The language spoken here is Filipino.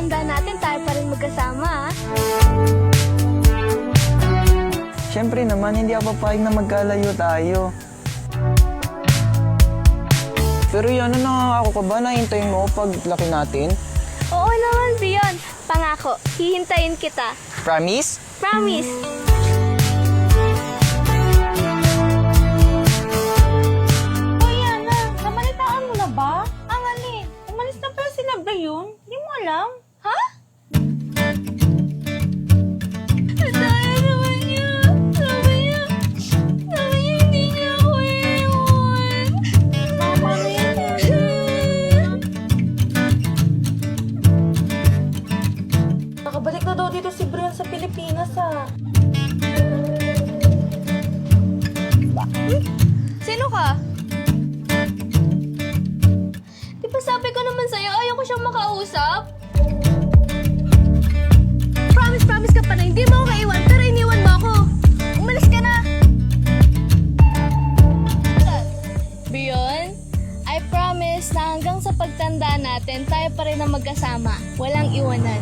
pagtanda natin, tayo pa rin magkasama, ha? Siyempre naman, hindi ako papayag na magkalayo tayo. Pero yan, ako ka ba? Nahintayin mo ako pag laki natin? Oo naman, Bion. Pangako, hihintayin kita. Promise? Promise. Hoy, Yana, nabalitaan mo na ba? Ang alin, umalis na pala sila Brion. Hindi mo alam? Ha? Daya naman niya. Sabi niya hindi niya ako iiwan. Tama na yan. Nakabalik na daw dito si Brion sa Pilipinas, ah. Sino ka? Di ba sabi ko naman sa'yo, ayaw ko siyang makausap? Promise ka pa na hindi mo ako kaiwan, pero iniwan mo ako. Umalis ka na. Bion, I promise na hanggang sa pagtanda natin, tayo pa rin ang magkasama. Walang iwanan.